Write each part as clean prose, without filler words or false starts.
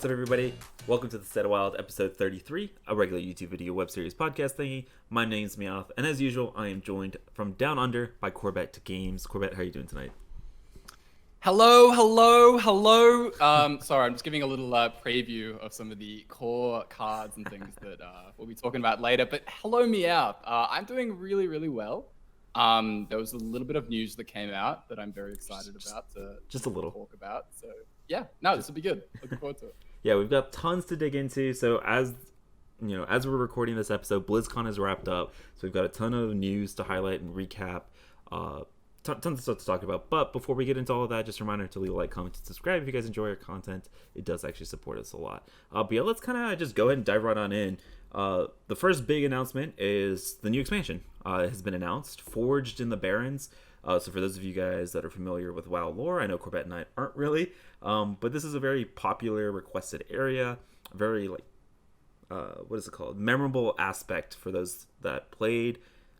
what's up, everybody? Welcome to the Set of Wild, episode 33, a regular YouTube video web series podcast thingy. My name's Meowth, and as usual, I am joined from down under by CorbettGames. Corbett, how are you doing tonight? Hello. Sorry, I'm just giving a little preview of some of the core cards and things that we'll be talking about later. But hello, Meowth. I'm doing really well. There was a little bit of news that came out that I'm very excited about to just a little talk about. So yeah, no, this will be good. Looking forward to it. Yeah, we've got tons to dig into. So as you know, as we're recording this episode, Blizzcon is wrapped up. So we've got a ton of news to highlight and recap. Tons of stuff to talk about. But before we get into all of that, just a reminder to leave a like, comment, and subscribe if you guys enjoy our content. It does actually support us a lot. But yeah, let's kind of just go ahead and dive right on in. The first big announcement is the new expansion has been announced, Forged in the Barrens. So for those of you guys that are familiar with WoW lore, I know Corbett and I aren't really, but this is a very popular requested area, very what is it called? Memorable aspect for those that played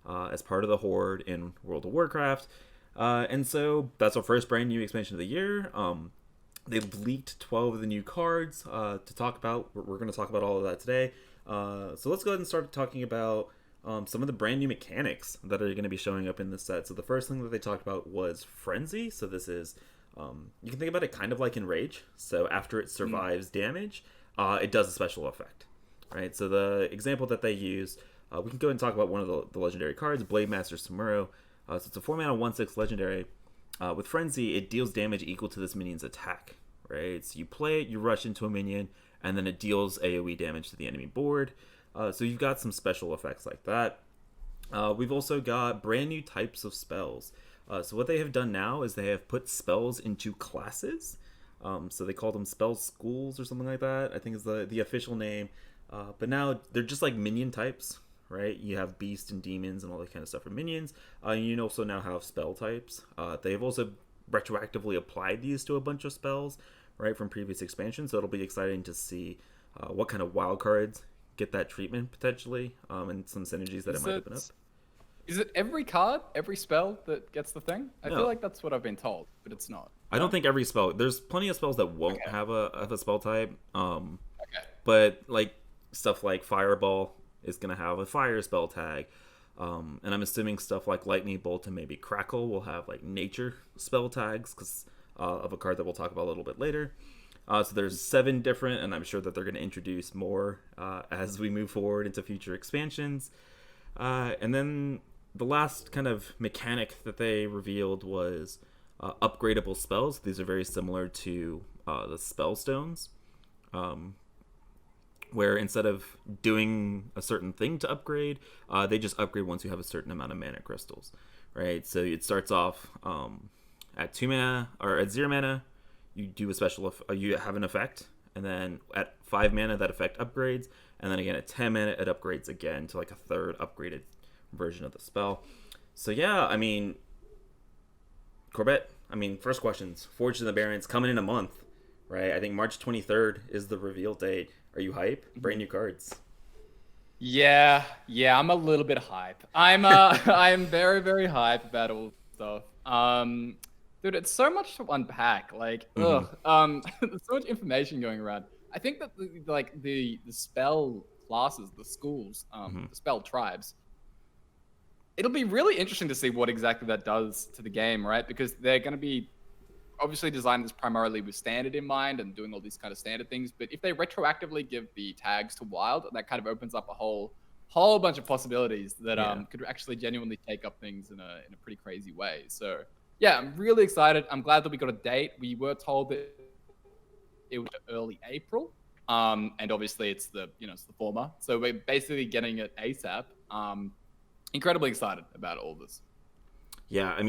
as part of the Horde in World of Warcraft. And so that's our first brand new expansion of the year. They've leaked 12 of the new cards to talk about. We're going to talk about all of that today. So let's go ahead and start talking about some of the brand new mechanics that are going to be showing up in this set. So the first thing that they talked about was Frenzy. So this is, you can think about it kind of like Enrage. So after it survives damage, it does a special effect, right? So the example that they use, we can go ahead and talk about one of the legendary cards, Blademaster Samurai. So it's a 4-mana 1/6 legendary. With Frenzy, it deals damage equal to this minion's attack, right? So you play it, you rush into a minion, and then it deals AoE damage to the enemy board. So you've got some special effects like that. We've also got brand new types of spells. So what they have done now is they have put spells into classes. So they call them spell schools or something like that, I think is the official name. But now they're just like minion types, right? You have beast and demons and all that kind of stuff for minions. You also now have spell types. They've also retroactively applied these to a bunch of spells, right, from previous expansions. So it'll be exciting to see what kind of wild cards get that treatment potentially, and some synergies that it might open up. Is it every card, every spell that gets the thing? I No. feel like that's what I've been told, but it's not. I don't think every spell. There's plenty of spells that won't have a spell type. Okay. But like stuff like Fireball is gonna have a fire spell tag. And I'm assuming stuff like Lightning Bolt and maybe Crackle will have like nature spell tags because of a card that we'll talk about a little bit later. So there's 7 different, and I'm sure that they're going to introduce more as we move forward into future expansions. And then the last kind of mechanic that they revealed was upgradable spells. These are very similar to the spell stones, where instead of doing a certain thing to upgrade, they just upgrade once you have a certain amount of mana crystals, right? So it starts off at 2 mana or at 0 mana. You do a special, you have an effect, and then at 5 mana that effect upgrades, and then again at 10 mana it upgrades again to like a third upgraded version of the spell. So yeah, I mean, Corbett, first questions. Forged in the Barrens coming in a month, right? I think March 23rd is the reveal date. Are you hype? Brand new cards. Yeah, I'm a little bit hype. I'm very hype about all this stuff. Dude, it's so much to unpack. Like, there's so much information going around. I think that the spell classes, the schools, the spell tribes, it'll be really interesting to see what exactly that does to the game, right? Because they're going to be obviously designed this primarily with standard in mind and doing all these kind of standard things. But if they retroactively give the tags to wild, that kind of opens up a whole bunch of possibilities that could actually genuinely take up things in a pretty crazy way. So yeah, I'm really excited. I'm glad that we got a date. We were told that it was early April, and obviously it's the former. So we're basically getting it ASAP. Incredibly excited about all this. Yeah,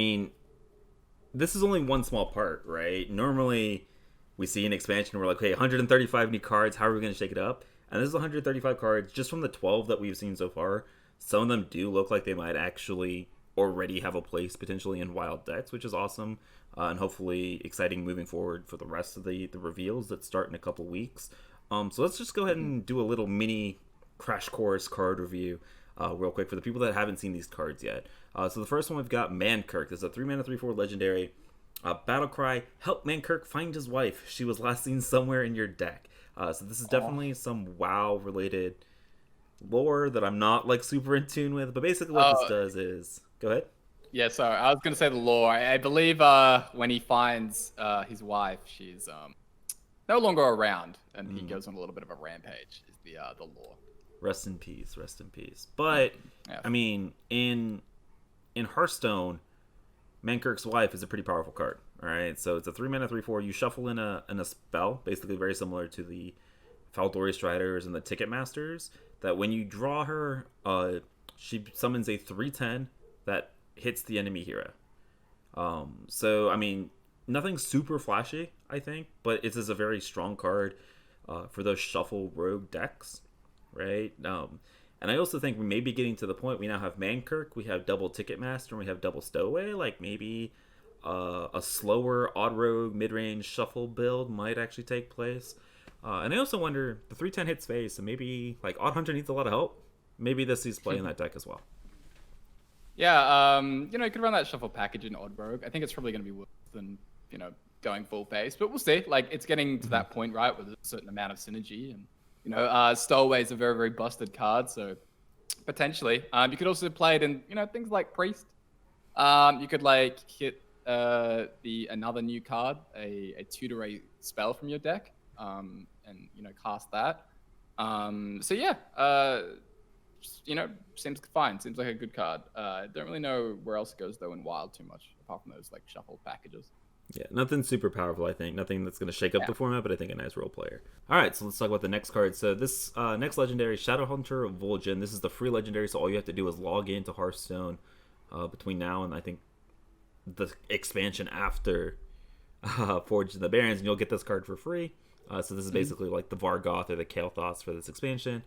this is only one small part, right? Normally, we see an expansion, we're like, hey, 135 new cards, how are we going to shake it up? And this is 135 cards just from the 12 that we've seen so far. Some of them do look like they might actually already have a place potentially in wild decks, which is awesome, and hopefully exciting moving forward for the rest of the reveals that start in a couple weeks. So let's just go ahead and do a little mini crash course card review real quick for the people that haven't seen these cards yet. So the first one we've got Mankirk. This is a 3-mana 3/4 legendary. Battle cry, help Mankirk find his wife. She was last seen somewhere in your deck. So this is Oh. definitely some WoW related lore that I'm not like super in tune with. But basically, what this Oh, does is go ahead. yeah, sorry. I was gonna say the lore. I believe when he finds his wife, she's no longer around, and he goes on a little bit of a rampage. Is the lore? Rest in peace, rest in peace. But Yeah. I mean, in Hearthstone, Mankirk's wife is a pretty powerful card. All right, so it's a 3 mana 3/4. You shuffle in a spell, basically very similar to the Faldori Striders and the Ticket Masters. That when you draw her, she summons a 3/10 that hits the enemy hero. So I mean, nothing super flashy, I think, but it is a very strong card for those shuffle rogue decks, right? And I also think we may be getting to the point we now have Mankirk, we have double Ticketmaster, and we have double Stowaway. Like maybe a slower odd rogue mid range shuffle build might actually take place. And I also wonder the 3/10 hits face, so maybe like Odd Hunter needs a lot of help. Maybe this is playing that deck as well. Yeah, you could run that shuffle package in Odd Rogue. I think it's probably going to be worse than, going full face, but we'll see. Like, it's getting to that point, right, with a certain amount of synergy. And, Stowaway is a very, very busted card, so potentially. You could also play it in, things like Priest. You could, like, hit another new card, a tutor spell from your deck, and, cast that. So, yeah, seems fine. Seems like a good card. Don't really know where else it goes though in Wild too much, apart from those like shuffle packages. Yeah, nothing super powerful, I think. Nothing that's going to shake up the format, but I think a nice role player. All right, so let's talk about the next card. So this next legendary, Shadowhunter of Vol'jin. This is the free legendary, so all you have to do is log into Hearthstone between now and I think the expansion after Forged in the Barrens, and you'll get this card for free. So this is basically like the Vargoth or the Kael'thas for this expansion.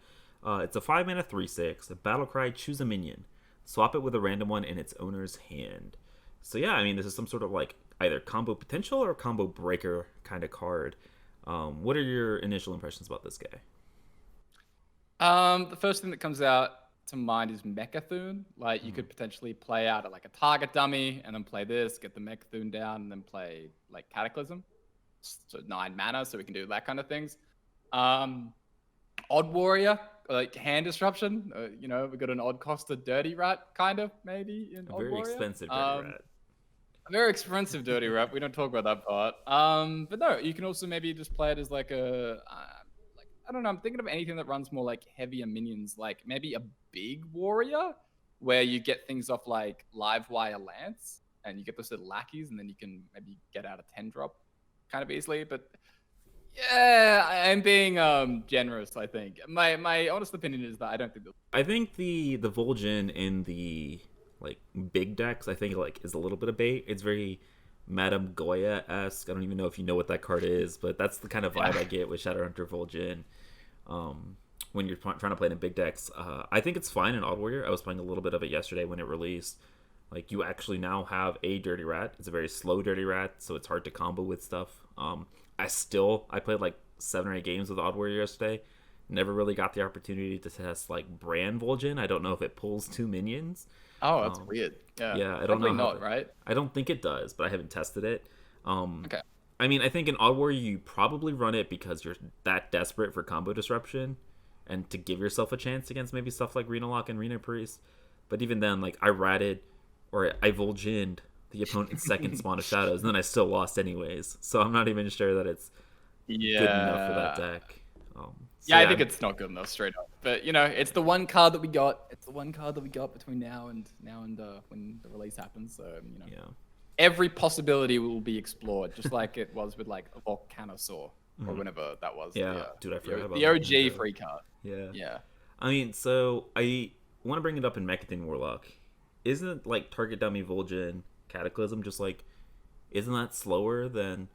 It's a 5 mana 3/6. A battle cry, choose a minion. Swap it with a random one in its owner's hand. So yeah, I mean, this is some sort of like either combo potential or combo breaker kind of card. What are your initial impressions about this guy? The first thing that comes out to mind is Mechathune. Like, you could potentially play out like a target dummy and then play this, get the Mechathune down, and then play like Cataclysm. So 9 mana, so we can do that kind of things. Odd Warrior, like hand disruption. We got an odd costed Dirty Rat, kind of, maybe in Odd Very Warrior. expensive Dirty Rat. A very expensive Dirty Rat. We don't talk about that part. But no, you can also maybe just play it as like I don't know. I'm thinking of anything that runs more like heavier minions, like maybe a big warrior, where you get things off like Live Wire Lance, and you get those little lackeys, and then you can maybe get out a 10-drop kind of easily. But yeah, I'm being generous, I think. My honest opinion is that I don't think I think the Vol'jin in the like big decks, I think like is a little bit of bait. It's very Madame Goya-esque. I don't even know if you know what that card is, but that's the kind of vibe I get with Shadowhunter Vol'jin. When you're trying to play it in big decks, I think it's fine in Odd Warrior. I was playing a little bit of it yesterday when it released. Like, you actually now have a Dirty Rat. It's a very slow Dirty Rat, so it's hard to combo with stuff. I played like 7 or 8 games with Odd Warrior yesterday. Never really got the opportunity to test like Brand Vol'jin. I don't know if it pulls 2 minions. Oh, that's weird. Yeah, I don't know. Not right. I don't think it does, but I haven't tested it. Okay. I mean, I think in Odd Warrior you probably run it because you're that desperate for combo disruption, and to give yourself a chance against maybe stuff like Rena Lock and Rena Priest. But even then, like I Vol'jinned the opponent's second spawn of shadows, and then I still lost anyways. So I'm not even sure that it's good enough for that deck. I think it's not good enough, straight up. But it's the one card that we got. It's the one card that we got between now and when the release happens. So every possibility will be explored, just like it was with like a Volcanosaur or whenever that was. Yeah, dude, I forgot about the OG free card. Yeah. I mean, so I want to bring it up in Mechathune Warlock. Isn't like target dummy Vol'jin Cataclysm just like, isn't that slower than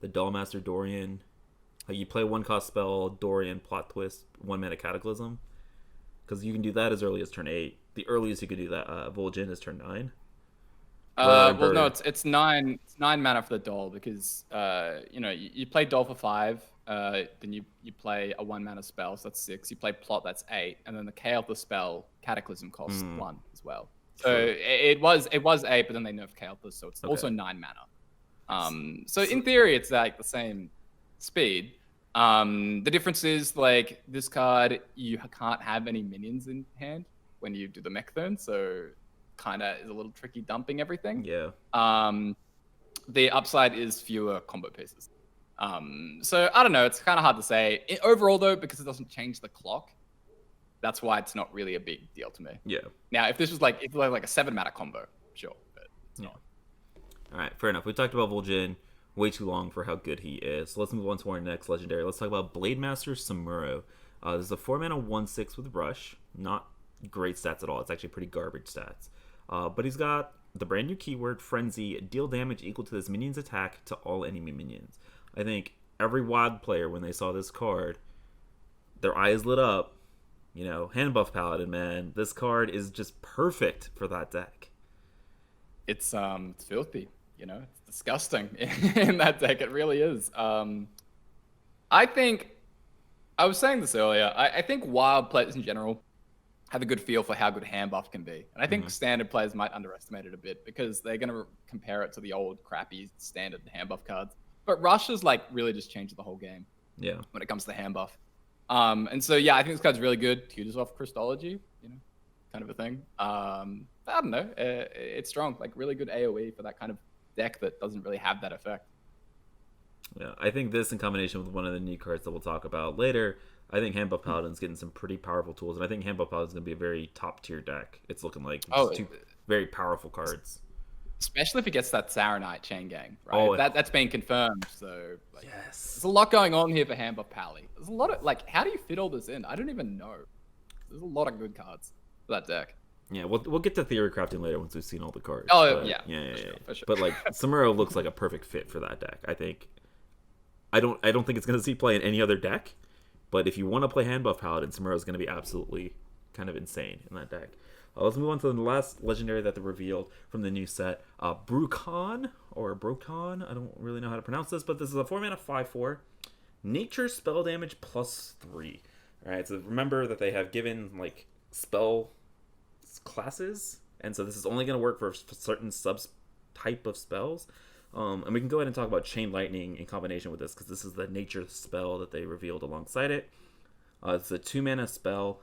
the Duelmaster Dorian? Like, you play 1-cost spell, Dorian, plot twist, 1 mana Cataclysm, because you can do that as early as turn 8. The earliest you could do that Vol'jin is turn 9. Well, no, it's 9 mana for the Doll, because you play Doll for 5, then you play a 1 mana spell, so that's 6. You play plot, that's 8, and then the Kael'thas spell Cataclysm costs 1 as well. So it was 8, but then they nerfed Kael'thas, so it's also 9 mana. So in theory, it's like the same speed. The difference is like this card, you can't have any minions in hand when you do the mech turn, so kind of is a little tricky dumping everything. Yeah. The upside is fewer combo pieces. So I don't know, it's kind of hard to say. Overall though, because it doesn't change the clock, that's why it's not really a big deal to me. Yeah. Now, if this was like a 7-mana combo, sure, but it's not. All right, fair enough. We talked about Vol'jin way too long for how good he is. So let's move on to our next legendary. Let's talk about Blademaster Samurai. This is a 4-mana 1/6 with Rush. Not great stats at all. It's actually pretty garbage stats. But he's got the brand new keyword Frenzy. Deal damage equal to this minion's attack to all enemy minions. I think every WoD player, when they saw this card, their eyes lit up. You know, hand buff Paladin, man. This card is just perfect for that deck. It's filthy. You know, it's disgusting in that deck. It really is. I think I was saying this earlier. I think wild players in general have a good feel for how good hand buff can be, and I think standard players might underestimate it a bit because they're going to compare it to the old crappy standard hand buff cards. But Rush has like really just changed the whole game. Yeah. When it comes to hand buff. And so yeah, I think this card's really good. Tutors off Christology, you know, kind of a thing. I don't know. It's strong, like really good AoE for that kind of deck that doesn't really have that effect. Yeah, I think this in combination with one of the new cards that we'll talk about later, I think Handbuff Paladin's getting some pretty powerful tools, and I think Handbuff Paladin's going to be a very top tier deck. It's looking like two very powerful cards. Especially if it gets that Saronite chain gang, right? That's been confirmed. So like, yes, there's a lot going on here for Handbuff Pally. There's a lot of like, how do you fit all this in? I don't even know. There's a lot of good cards for that deck. Yeah, we'll get to theory crafting later once we've seen all the cards. Oh, but, yeah. For sure. But like Samuro looks like a perfect fit for that deck. I think. I don't think it's going to see play in any other deck, but if you want to play Handbuff Paladin, Samuro is going to be absolutely kind of insane in that deck. Let's move on to the last legendary that they revealed from the new set, Brokon or Brokon. I don't really know how to pronounce this, but this is a 4-mana 5/4, nature spell damage +3. All right, so remember that they have given like spell classes, and so this is only going to work for certain type of spells. And we can go ahead and talk about Chain Lightning in combination with this because this is the nature spell that they revealed alongside it. It's a 2-mana spell,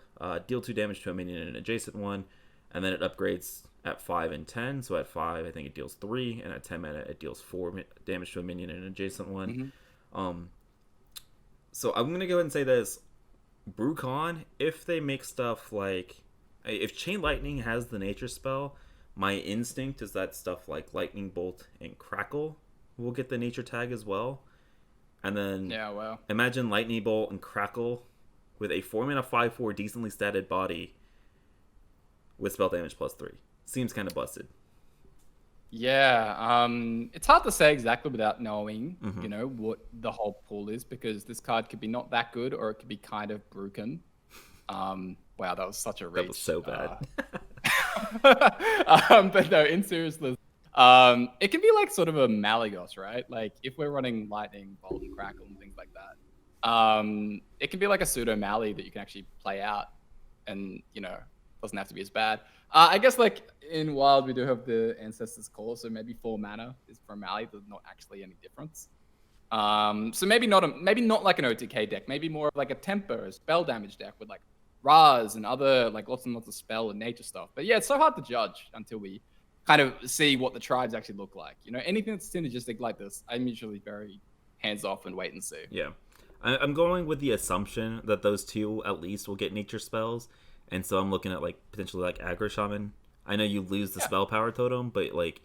deal 2 damage to a minion and an adjacent one, and then it upgrades at 5 and 10. So at 5, I think it deals 3, and at 10 mana, it deals 4 damage to a minion and an adjacent one. So I'm going to go ahead and say this. Brokon, if they make stuff like... If Chain Lightning has the nature spell, my instinct is that stuff like Lightning Bolt and Crackle will get the nature tag as well. And then imagine Lightning Bolt and Crackle with a 4-mana 5/4 decently statted body with spell damage +3. Seems kind of busted. Yeah, it's hard to say exactly without knowing, you know, what the whole pool is, because this card could be not that good or it could be kind of broken. Wow, that was such a reach. That was so bad. But no, in seriousness, it can be like sort of a Malagos, right? Like if we're running Lightning, Bolt, and Crackle and things like that, it can be like a pseudo Mali that you can actually play out, and you know, doesn't have to be as bad. I guess like in Wild we do have the Ancestor's Call, so maybe 4 mana is for Mali. There's not actually any difference. So maybe not like an OTK deck. Maybe more of like a tempo, a spell damage deck with like Raz and other like lots and lots of spell and nature stuff. But yeah, it's so hard to judge until we kind of see what the tribes actually look like. You know, anything that's synergistic like this, I'm usually very hands off and wait and see. Yeah, I'm going with the assumption that those two at least will get nature spells, and so I'm looking at like potentially like aggro shaman. I know you lose the spell power totem, but like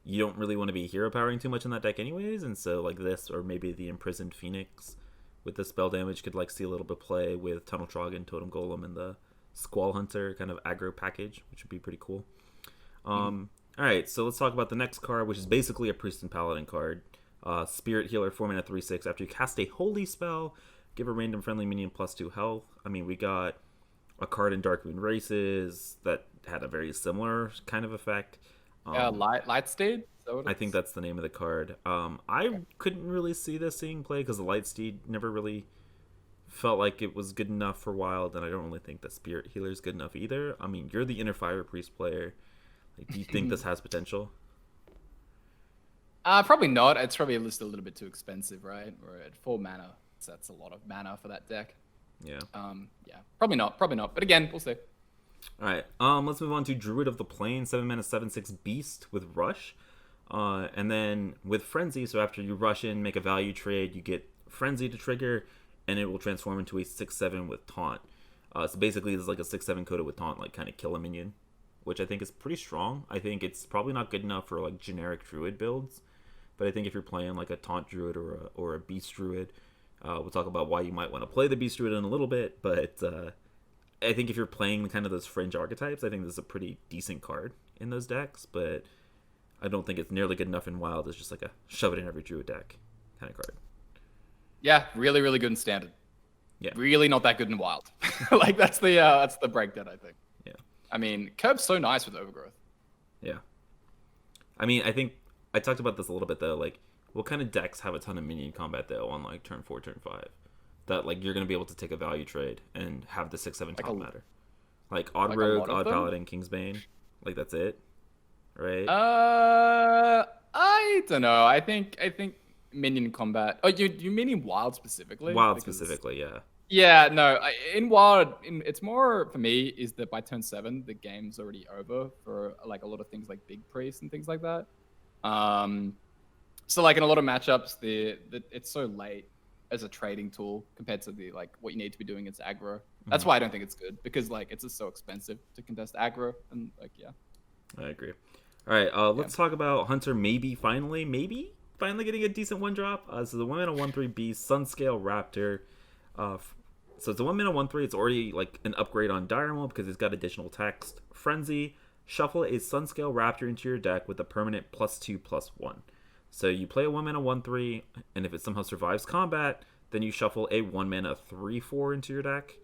you don't really want to be hero powering too much in that deck anyways, and so like this or maybe the imprisoned phoenix with the spell damage could like see a little bit play with Tunnel Trogon, Totem Golem, and the Squall Hunter kind of aggro package, which would be pretty cool. All right, so let's talk about the next card, which is basically a Priest and Paladin card. Spirit Healer, 4-mana 3/6. After you cast a holy spell, give a random friendly minion +2 health. I mean, we got a card in Darkmoon Races that had a very similar kind of effect. Lightsteed? I think that's the name of the card. I couldn't really see this seeing play because the Lightsteed never really felt like it was good enough for Wild, and I don't really think that Spirit Healer is good enough either. I mean, you're the Inner Fire Priest player. Like, do you think this has potential? Probably not. It's probably just a little bit too expensive, right? We're at 4 mana. that's a lot of mana for that deck. Yeah. Yeah, probably not. But again, we'll see. All right. Let's move on to Druid of the Plain, 7 mana 7/6 beast with rush. And then with Frenzy, so after you rush in, make a value trade, you get Frenzy to trigger, and it will transform into a 6/7 with taunt. So basically, it's like a 6/7 coated with taunt, like kind of kill a minion, which I think is pretty strong. I think it's probably not good enough for like generic Druid builds, but I think if you're playing like a taunt Druid or a Beast Druid, we'll talk about why you might want to play the Beast Druid in a little bit. But I think if you're playing kind of those fringe archetypes, I think this is a pretty decent card in those decks. But I don't think it's nearly good enough in Wild. It's just like a shove it in every Druid deck kind of card. Yeah, really, really good in Standard. Yeah. Really not that good in Wild. Like that's the breakdown, I think. Yeah. I mean, Curb's so nice with Overgrowth. Yeah. I mean, I think I talked about this a little bit though. Like, what kind of decks have a ton of minion combat though on like turn 4, turn 5? That like you're gonna be able to take a value trade and have the 6/7 top matter. Like Odd Rogue, Odd Paladin, Kingsbane. Like that's it, right? I don't know. I think minion combat. Oh, you meaning Wild specifically? Wild specifically, yeah. Yeah, no. In Wild, it's more for me is that by turn 7 the game's already over for like a lot of things like Big Priest and things like that. So like in a lot of matchups, it's so late as a trading tool compared to the like what you need to be doing against aggro. That's why I don't think it's good, because like it's just so expensive to contest aggro, and like yeah. I agree. All right, let's talk about Hunter. Maybe finally getting a decent one drop. So the 1 mana 1/3 beast, Sunscale Raptor. So it's a 1 mana 1/3. It's already like an upgrade on Dire Maul because it's got additional text. Frenzy. Shuffle a Sunscale Raptor into your deck with a permanent +2/+1. So you play a 1 mana 1/3, and if it somehow survives combat, then you shuffle a 1 mana 3/4 into your deck.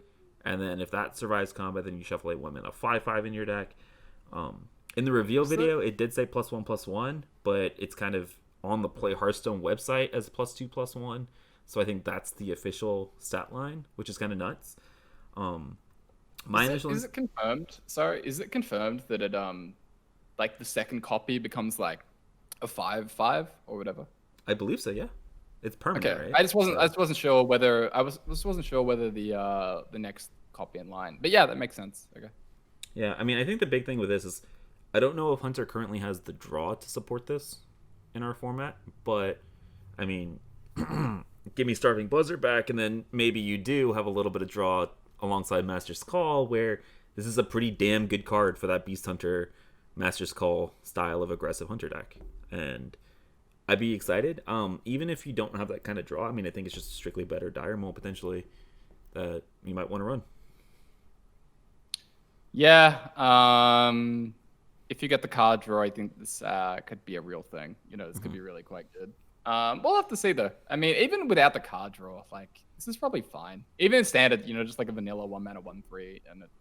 And then if that survives combat, then you shuffle a 1 mana 5/5 in your deck. In the reveal video, it did say +1/+1, but it's kind of on the Play Hearthstone website as +2/+1. So I think that's the official stat line, which is kind of nuts. Is it confirmed? Sorry, is it confirmed that it like the second copy becomes like a 5/5 or whatever? I believe so. Yeah, it's permanent. Okay, right? I just wasn't sure whether the next copy in line. But yeah, that makes sense. Okay. Yeah, I mean, I think the big thing with this is I don't know if Hunter currently has the draw to support this in our format, but I mean, give me Starving Buzzard back, and then maybe you do have a little bit of draw alongside Master's Call, where this is a pretty damn good card for that Beast Hunter Master's Call style of aggressive Hunter deck. And I'd be excited. Even if you don't have that kind of draw, I mean, I think it's just strictly better Dire Maul potentially that you might want to run. Yeah. If you get the card draw, I think this could be a real thing. You know, this could be really quite good. We'll have to see though. I mean, even without the card draw, like this is probably fine. Even in Standard, you know, just like a vanilla 1 mana 1/3, and it's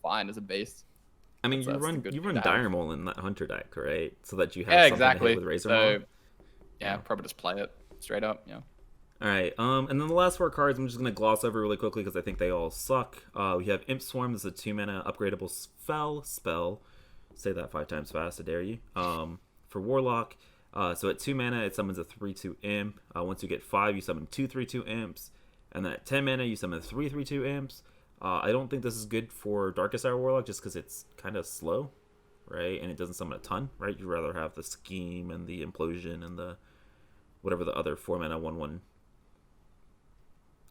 fine as a base. I mean, you run Dire Maul in that Hunter deck, right? So that you have something exactly. to hit with Razor Maul. Yeah, probably just play it straight up. Yeah. All right. And then the last 4 cards, I'm just gonna gloss over really quickly because I think they all suck. We have Imp Swarms, this is a 2 mana upgradable spell. Say that 5 times fast, I dare you. For Warlock. So at 2 mana, it summons a 3/2 imp. Once you get 5, you summon 2 3/2 imps. And then at 10 mana, you summon 3 3/2 imps. I don't think this is good for Darkest Hour Warlock just because it's kind of slow, right? And it doesn't summon a ton, right? You'd rather have the Scheme and the Implosion and the whatever the other 4 mana 1/1.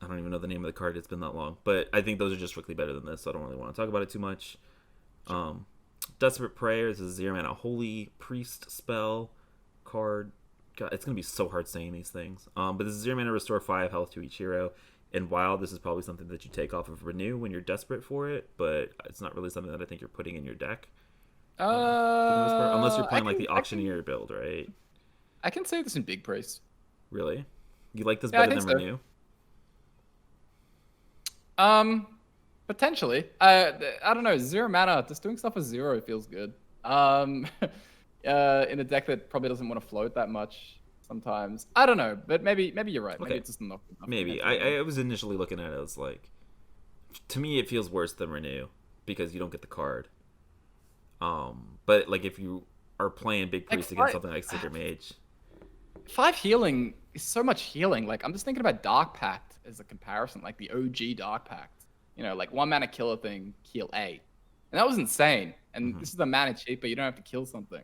I don't even know the name of the card. It's been that long. But I think those are just strictly better than this, so I don't really want to talk about it too much. Desperate Prayers is a 0 mana Holy Priest spell card. God, it's going to be so hard saying these things. But this is 0 mana restore 5 health to each hero. In Wild, this is probably something that you take off of Renew when you're desperate for it, but it's not really something that I think you're putting in your deck. For the most part. Unless you're playing like the Auctioneer build, right? I can say this in Big Priest. Really? You like this better than Renew? Potentially. I don't know. 0 mana, just doing stuff with 0 feels good. In a deck that probably doesn't want to float that much sometimes. I don't know, but maybe you're right. Maybe it's just not enough. Maybe. I was initially looking at it as like, to me it feels worse than Renew because you don't get the card. But like if you are playing Big Priest against something like Sacred Mage, 5 healing is so much healing. Like I'm just thinking about Dark Pact. as a comparison, like the OG Dark Pact. You know, like 1 mana killer thing, heal 8. And that was insane. And this is the mana cheaper, you don't have to kill something.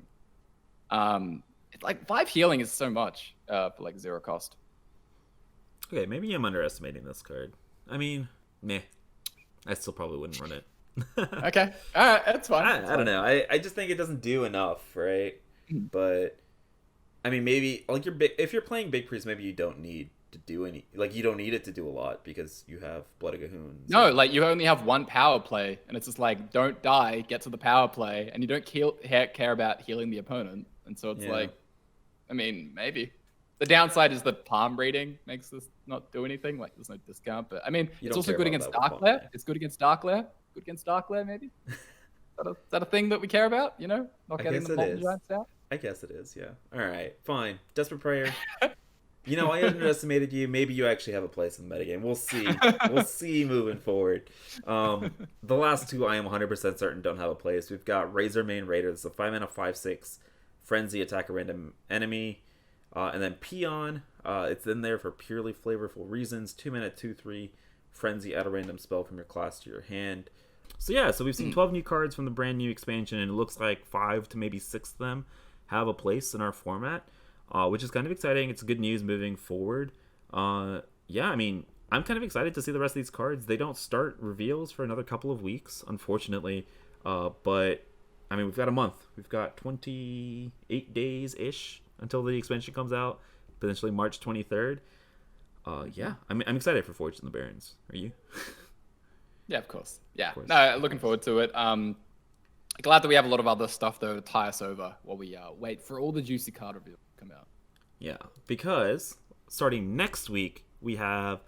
It's like 5 healing is so much for like 0 cost. Okay, maybe I'm underestimating this card. I mean, meh. I still probably wouldn't run it. Okay, all right, that's fine. I don't know. I just think it doesn't do enough, right? But I mean, maybe like if you're playing Big Priest, maybe you don't need to do any. Like you don't need it to do a lot because you have Blood of Gahoon. No, like you only have 1 power play, and it's just like don't die, get to the power play, and you don't care about healing the opponent. And so it's like, I mean, maybe. The downside is the palm reading makes this not do anything. Like there's no discount, but I mean, it's also good against Dark Lair. It's good against Dark Lair. Good against Dark Lair, maybe. Is that a thing that we care about? You know, not getting the Molten Giants out. I guess it is. Yeah. All right. Fine. Desperate Prayer. You know, I underestimated you. Maybe you actually have a place in the metagame. We'll see. We'll see moving forward. The last 2 I am 100% certain don't have a place. We've got Razormane Raider. It's a 5 mana 5/6 frenzy, attack a random enemy. And then Peon, it's in there for purely flavorful reasons. 2 mana 2/3 frenzy, add a random spell from your class to your hand. So yeah, so we've seen 12 new cards from the brand new expansion, and it looks like 5 to maybe 6 of them have a place in our format, which is kind of exciting. It's good news moving forward. Yeah, I mean, I'm kind of excited to see the rest of these cards. They don't start reveals for another couple of weeks, unfortunately. But I mean, we've got a month. We've got 28 days-ish until the expansion comes out, potentially March 23rd. Yeah, I'm excited for Forged in the Barrens. Are you? Yeah, of course. Yeah, no, looking forward to it. Glad that we have a lot of other stuff though to tie us over while we wait for all the juicy card reveals to come out. Yeah, because starting next week we have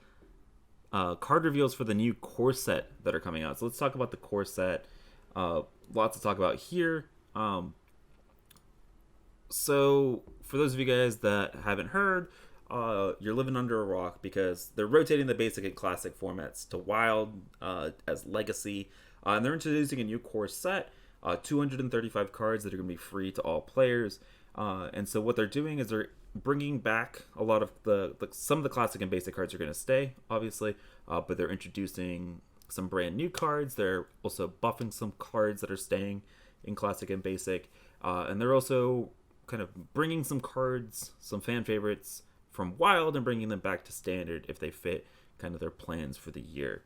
card reveals for the new core set that are coming out. So let's talk about the core set. Lots to talk about here. So for those of you guys that haven't heard, you're living under a rock because they're rotating the basic and classic formats to wild as legacy, and they're introducing a new core set, 235 cards that are going to be free to all players. And so what they're doing is they're bringing back a lot of some of the classic and basic cards are going to stay, obviously, but they're introducing some brand new cards. They're also buffing some cards that are staying in classic and basic, and they're also kind of bringing some cards, some fan favorites from Wild, and bringing them back to Standard if they fit kind of their plans for the year.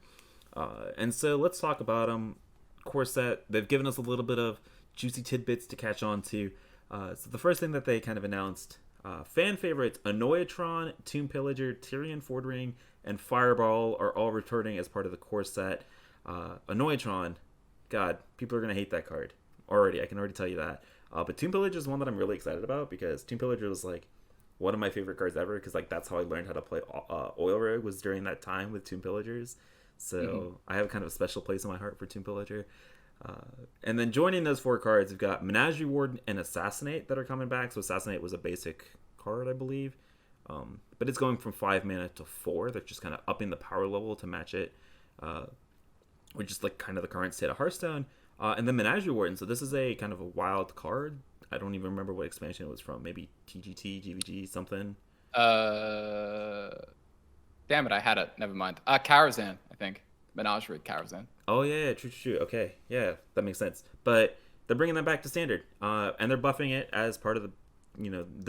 And so let's talk about them. Core set, they've given us a little bit of juicy tidbits to catch on to. So the first thing that they kind of announced, fan favorites Annoyatron, Tomb Pillager, Tyrion Fordring, and Fireball are all returning as part of the core set. Annoyatron, God, people are going to hate that card. I can already tell you that. But Tomb Pillager is one that I'm really excited about because Tomb Pillager was like one of my favorite cards ever because like that's how I learned how to play Oil Rogue was during that time with Tomb Pillagers. So I have kind of a special place in my heart for Tomb Pillager. And then joining those 4 cards, we've got Menagerie Warden and Assassinate that are coming back. So Assassinate was a basic card, I believe. But it's going from 5 mana to 4. They're just kind of upping the power level to match it, which is like kind of the current state of Hearthstone. And then Menagerie Warden. So this is a kind of a wild card. I don't even remember what expansion it was from. Maybe TGT, GVG, something. Damn it, I had it. Never mind. Karazhan, I think. Menagerie Karazhan. Oh, yeah, true. Okay, yeah, that makes sense. But they're bringing that back to Standard. And they're buffing it as part of the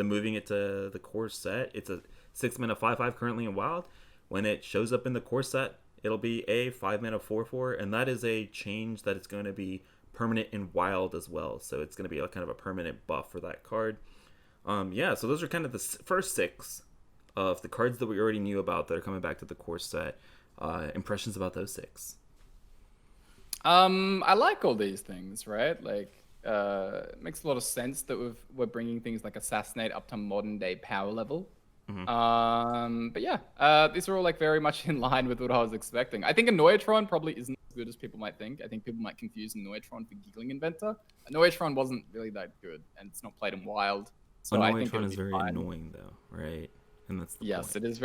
moving it to the core set. It's a 6 mana 5/5 currently in Wild. When it shows up in the core set, it'll be a 5 mana 4/4, and that is a change that it's going to be permanent in Wild as well. So it's going to be kind of a permanent buff for that card. Yeah, so those are kind of the first 6 of the cards that we already knew about that are coming back to the core set. Impressions about those 6? I like all these things, right? Like, it makes a lot of sense that we're bringing things like Assassinate up to modern day power level. But yeah, these are all like very much in line with what I was expecting. I think Annoyatron probably isn't as good as people might think. I think people might confuse Annoyatron for Giggling Inventor. Annoyatron wasn't really that good, and it's not played in Wild. So Annoyatron is very annoying, though, right? And that's the point. It is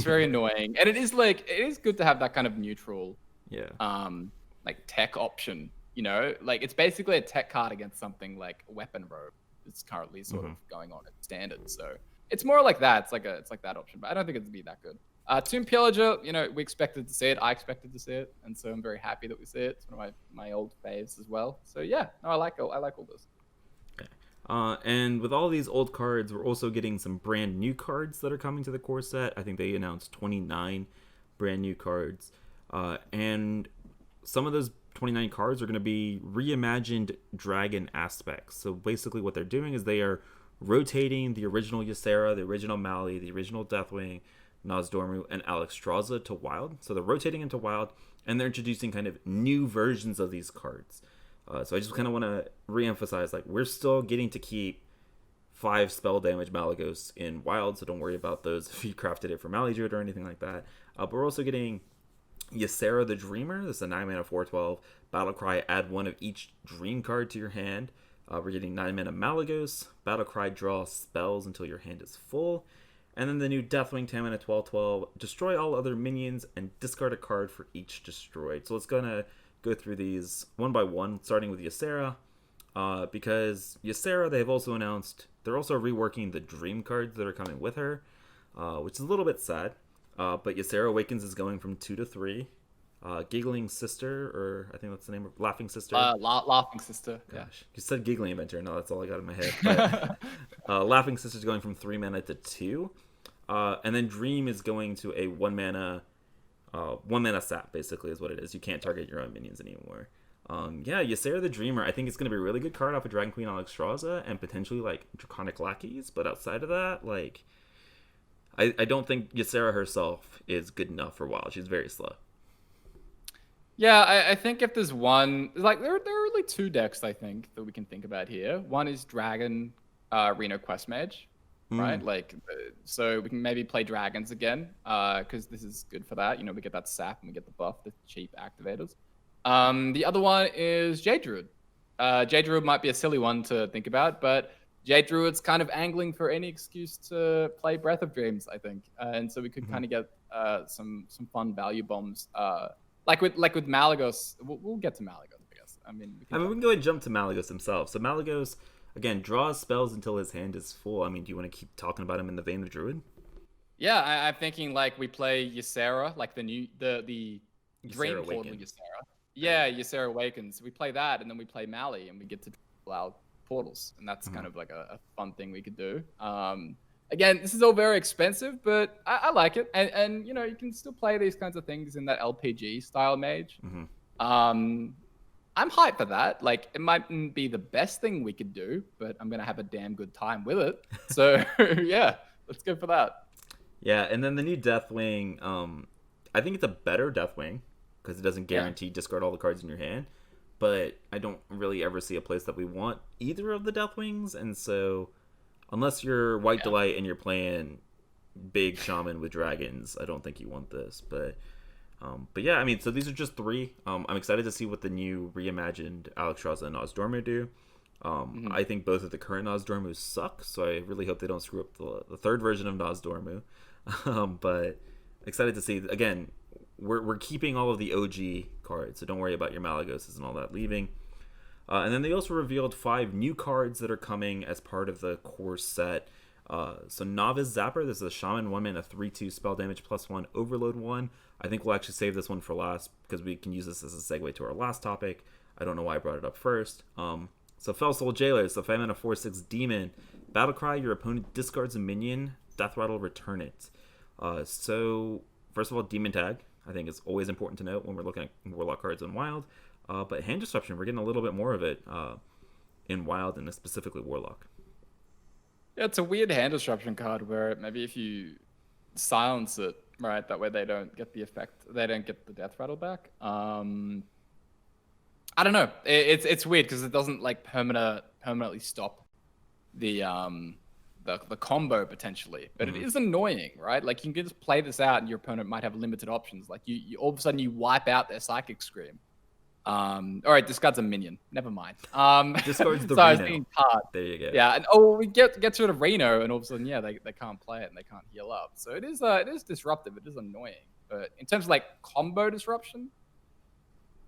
very annoying, and it is good to have that kind of neutral, like tech option. You know, like it's basically a tech card against something like Weapon Robe. It's currently sort of going on at Standard, so it's more like that. It's like that option, but I don't think it'd be that good. Tomb Pillager, we expected to see it. I expected to see it, and so I'm very happy that we see it. It's one of my old faves as well. So yeah, no, I like all this. Okay. And with all these old cards, we're also getting some brand new cards that are coming to the core set. I think they announced 29 brand new cards. And some of those 29 cards are going to be reimagined dragon aspects. So basically what they're doing is they are rotating the original Ysera, the original Mali, the original Deathwing, Nozdormu, and Alexstrasza to Wild. So they're rotating into Wild, and they're introducing kind of new versions of these cards. So I just kind of want to re-emphasize, like, we're still getting to keep 5 spell damage Malagos in Wild, so don't worry about those if you crafted it for Mali Druid or anything like that. But we're also getting Ysera the Dreamer. This is a 9-mana 4/12 Battlecry. Add 1 of each Dream card to your hand. We're getting 9-mana Malagos. Battlecry, draw spells until your hand is full. And then the new Deathwing 10-mana 12/12. Destroy all other minions and discard a card for each destroyed. So let's gonna go through these one by one, starting with Ysera. Because Ysera, they've also announced they're also reworking the Dream cards that are coming with her, which is a little bit sad. But Ysera Awakens is going from 2 to 3. Giggling Sister, or I think that's the name of Laughing Sister. Laughing Sister. Gosh, Yeah. you said Giggling Inventor. No, that's all I got in my head. But, Laughing Sister is going from 3 mana to 2. And then Dream is going to a 1 mana sap, basically, is what it is. You can't target your own minions anymore. Ysera the Dreamer, I think it's going to be a really good card off of Dragon Queen Alexstrasza and potentially, like, Draconic Lackeys. But outside of that, like, I don't think Ysera herself is good enough for WoW. She's very slow. Yeah, I think if there's one, like, there are really 2 decks, I think, that we can think about here. One is Dragon Reno Quest Mage, right? Like, so we can maybe play dragons again, because this is good for that. We get that sap and we get the buff, the cheap activators. The other one is Jade Druid. Jade Druid might be a silly one to think about, but Jade Druid's kind of angling for any excuse to play Breath of Dreams, I think. And so we could kind of get some fun value bombs. Like with Malagos, we'll get to Malagos, I guess. I mean, we can go ahead and jump to Malagos himself. So Malagos, again, draws spells until his hand is full. I mean, do you want to keep talking about him in the vein of Druid? Yeah, I'm thinking like we play Ysera, like the Dream Portal Ysera. Yeah, Ysera Awakens. We play that, and then we play Mali, and we get to allow portals, and that's kind of like a fun thing we could do. Again, this is all very expensive, but I like it. And you can still play these kinds of things in that LPG style mage. I'm hyped for that. Like, it mightn't be the best thing we could do, but I'm going to have a damn good time with it. So, yeah, let's go for that. Yeah, and then the new Deathwing, I think it's a better Deathwing because it doesn't guarantee discard all the cards in your hand. But I don't really ever see a place that we want either of the Deathwings, and so unless you're White Delight and you're playing big Shaman with dragons, I don't think you want this. But yeah, I mean, so these are just 3. I'm excited to see what the new reimagined Alexstrasza and Nozdormu do. I think both of the current Nozdormu suck, so I really hope they don't screw up the 3rd version of Nozdormu. But excited to see, again, we're keeping all of the OG cards, so don't worry about your Malagoses and all that leaving. And then they also revealed 5 new cards that are coming as part of the core set. So Novice Zapper, this is a Shaman 1-mana 3/2 spell damage +1 overload 1. I think we'll actually save this one for last because we can use this as a segue to our last topic. I don't know why I brought it up first. So Fell Soul Jailer, so 5-mana 4/6 demon. Battlecry, your opponent discards a minion. Death Rattle, return it. So first of all, demon tag, I think is always important to note when we're looking at Warlock cards in Wild. But hand disruption, we're getting a little bit more of it in Wild and specifically Warlock. Yeah, it's a weird hand disruption card where maybe if you silence it, right, that way they don't get the effect, they don't get the death rattle back. I don't know. It's weird because it doesn't like permanently stop the combo potentially, but it is annoying, right? Like you can just play this out and your opponent might have limited options. Like you all of a sudden you wipe out their Psychic Scream. All right, discards a minion. Never mind. Discards the sorry, Reno. There you go. Yeah, and we get rid of Reno, and all of a sudden, yeah, they can't play it and they can't heal up. So it is disruptive. It is annoying. But in terms of like combo disruption,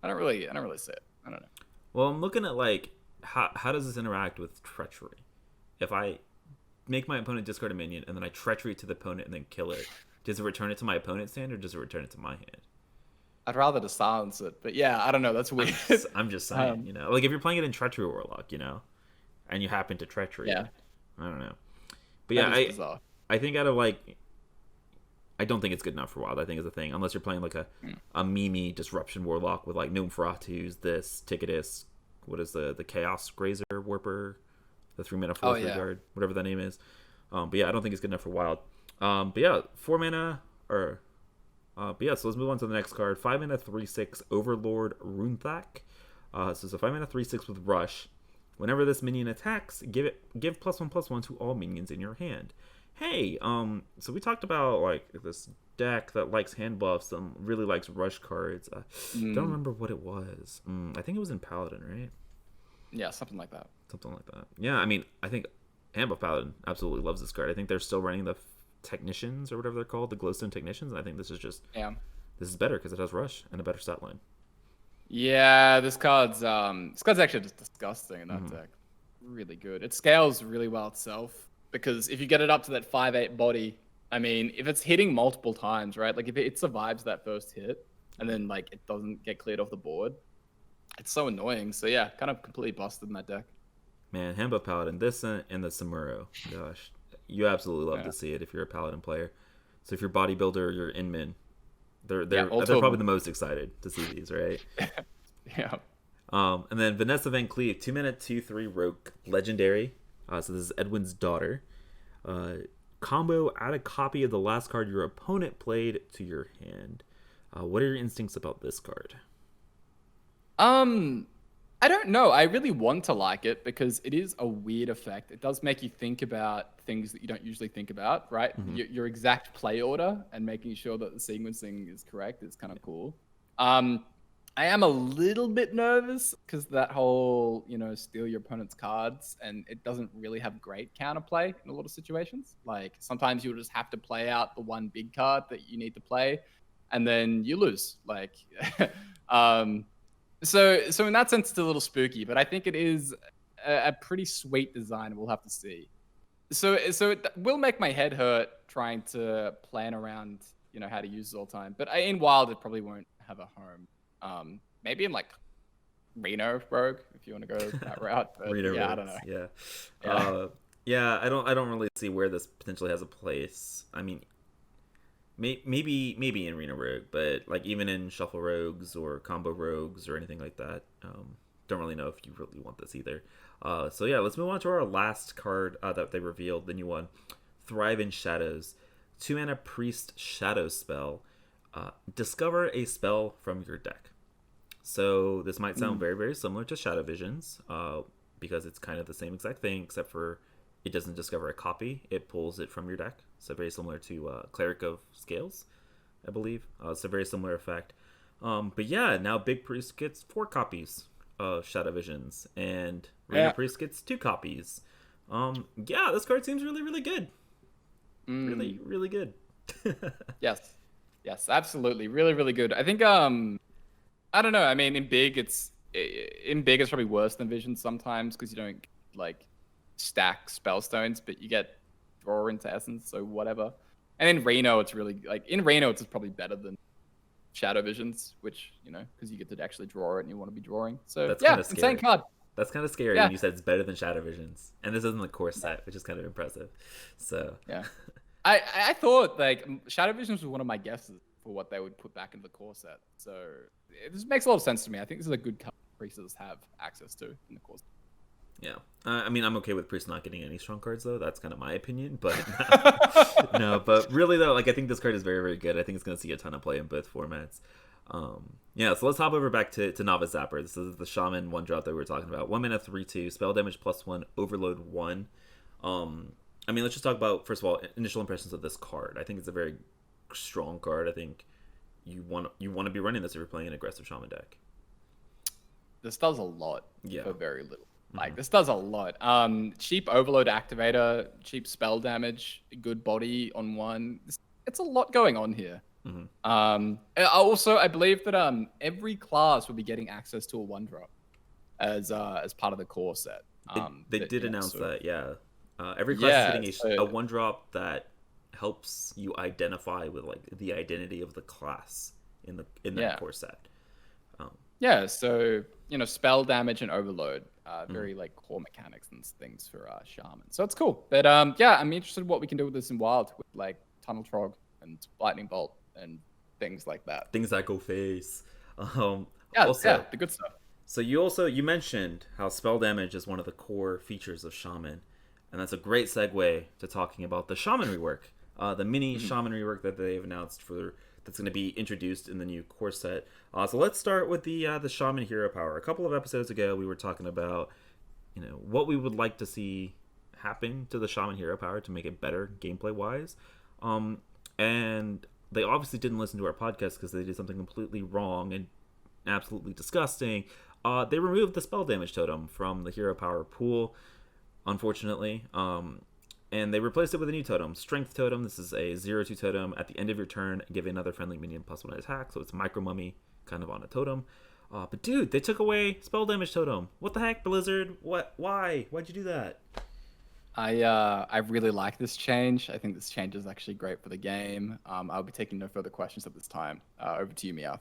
I don't really see it. I don't know. Well, I'm looking at like how does this interact with treachery? If I make my opponent discard a minion and then I treachery to the opponent and then kill it, Does it return it to my opponent's hand or does it return it to my hand? I'd rather just silence it, but yeah, I don't know. That's weird. I'm just saying, you know, like if you're playing it in Treachery Warlock, you know, and you happen to Treachery yeah, it, I don't know. But that yeah, is bizarre. I think out of like, I don't think it's good enough for Wild. I think is a thing unless you're playing like a Mimi Disruption Warlock with like Gnome-Faratus, this Ticketus, what is the Chaos Grazer Warper, the 3-mana 4/3 guard, whatever that name is. But yeah, I don't think it's good enough for Wild. But yeah, 4 mana or. But yeah, so let's move on to the next card. 5 mana 3/6 Overlord Runethak. So it's a 5 mana 3/6 with Rush. Whenever this minion attacks, give +1/+1 to all minions in your hand. Hey, so we talked about like this deck that likes hand buffs and really likes Rush cards. Don't remember what it was. I think it was in Paladin, right? Yeah, something like that. Something like that. Yeah, I mean, I think hand buff Paladin absolutely loves this card. I think they're still running the Technicians or whatever they're called, the Glowstone Technicians. And I think this is just this is better because it has Rush and a better stat line. Yeah, this card's actually just disgusting in that deck. Really good. It scales really well itself because if you get it up to that 5/8 body, I mean, if it's hitting multiple times, right? Like if it survives that first hit and then like it doesn't get cleared off the board, it's so annoying. So yeah, kind of completely busted in that deck. Man, hand buff Paladin, this and the Samuro, gosh. You absolutely love to see it if you're a Paladin player. So if you're bodybuilder, you're Inmin. They're probably the most excited to see these, right? Yeah. And then Vanessa Van Cleef, 2 mana 2/3 Rogue Legendary. So this is Edwin's daughter. Combo, add a copy of the last card your opponent played to your hand. What are your instincts about this card? I don't know. I really want to like it because it is a weird effect. It does make you think about things that you don't usually think about, right? Your exact play order and making sure that the sequencing is correct is kind of cool. I am a little bit nervous because that whole, steal your opponent's cards, and it doesn't really have great counterplay in a lot of situations. Like sometimes you'll just have to play out the one big card that you need to play, and then you lose. Like, So in that sense, it's a little spooky, but I think it is a pretty sweet design. We'll have to see. So it will make my head hurt trying to plan around, how to use it all the time. But in Wild, it probably won't have a home. Maybe in like Reno Rogue, if you want to go that route. But Reno yeah, Rogues, I don't know. Yeah. I don't really see where this potentially has a place. I mean, maybe in Reno Rogue, but like even in Shuffle Rogues or Combo Rogues or anything like that, don't really know if you really want this either. So yeah, let's move on to our last card that they revealed, the new one, Thrive in Shadows. 2 mana Priest Shadow spell. Discover a spell from your deck. So this might sound very, very similar to Shadow Visions, because it's kind of the same exact thing, except for it doesn't discover a copy. It pulls it from your deck. So very similar to Cleric of Scales, I believe. It's a very similar effect. But yeah, now Big Priest gets 4 copies of Shadow Visions, and Reno Priest gets 2 copies. Yeah, this card seems really, really good. Really, really good. Yes, absolutely, really, really good. I think I don't know. I mean, in big, it's probably worse than Vision sometimes because you don't like stack spellstones, but you get draw into Essence, so whatever. And in Reno, it's really like in Reno, it's probably better than Shadow Visions, which because you get to actually draw it and you want to be drawing. So that's yeah, insane card. That's kind of scary when you said it's better than Shadow Visions, and this isn't the core set, which is kind of impressive. So yeah, I thought like Shadow Visions was one of my guesses for what they would put back into the core set. So this makes a lot of sense to me. I think this is a good card priests have access to in the core set. Yeah, I mean, I'm okay with Priest not getting any strong cards though. That's kind of my opinion, but no. But really though, like I think this card is very, very good. I think it's going to see a ton of play in both formats. Yeah, so let's hop over back to Novice Zapper. This is the Shaman 1-drop that we were talking about. 1 mana 3/2 spell damage +1 overload 1. I mean, let's just talk about first of all initial impressions of this card. I think it's a very strong card. I think you want to be running this if you're playing an aggressive Shaman deck. This does a lot for very little. Like this does a lot. Cheap overload activator, cheap spell damage, good body on 1. It's a lot going on here. Also, I believe that every class will be getting access to a 1-drop as part of the core set. They did announce that, yeah. Every class is getting a 1-drop that helps you identify with like the identity of the class in that core set. Yeah, so spell damage and overload, Mm-hmm. very like core mechanics and things for Shaman. So it's cool. But yeah, I'm interested in what we can do with this in Wild with like Tunnel Trog and Lightning Bolt and things like that. Things that go face. Yeah, Also, the good stuff. so you mentioned how spell damage is one of the core features of Shaman, and that's a great segue to talking about the Shaman rework, the mini Shaman rework that they've announced that's going to be introduced in the new core set. So let's start with the Shaman hero power. A couple of episodes ago, we were talking about what we would like to see happen to the Shaman hero power to make it better gameplay wise, and they obviously didn't listen to our podcast because they did something completely wrong and absolutely disgusting. They removed the spell damage totem from the hero power pool, unfortunately, and they replaced it with a new totem, Strength Totem. This is a 0/2 totem. At the end of your turn, give another friendly minion +1 attack, so it's Micro Mummy kind of on a totem. But dude, they took away spell damage totem. What the heck, Blizzard? What? Why? Why'd you do that? I really like this change. I think this change is actually great for the game. I'll be taking no further questions at this time. Over to you, Meowth.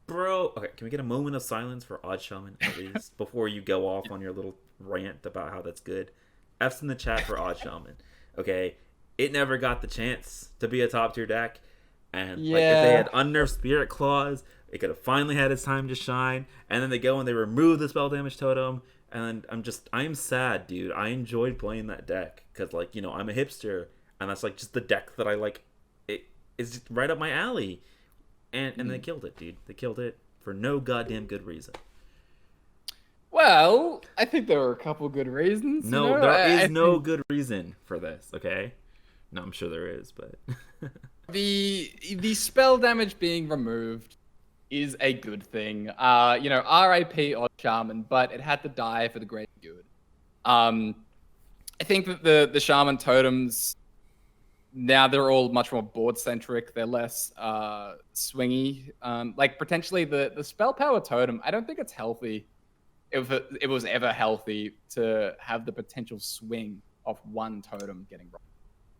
Bro, okay, can we get a moment of silence for Odd Shaman at least before you go off on your little rant about how that's good? F's in the chat for Odd Shaman. Okay, it never got the chance to be a top tier deck, and like if they had unnerved Spirit Claws, it could have finally had its time to shine. And then they go and they remove the spell damage totem, and I'm sad, dude. I enjoyed playing that deck because like I'm a hipster, and that's like just the deck that I like. It is just right up my alley. And they killed it, dude. They killed it for no goddamn good reason. Well, I think there were a couple good reasons. No, there is no good reason for this, okay? No, I'm sure there is, but... the spell damage being removed is a good thing. RIP Odd Shaman, but it had to die for the greater good. I think that the Shaman totems... Now they're all much more board-centric. They're less swingy. Like, potentially, the spell power totem, I don't think it's healthy. If it was ever healthy to have the potential swing of one totem getting rolled.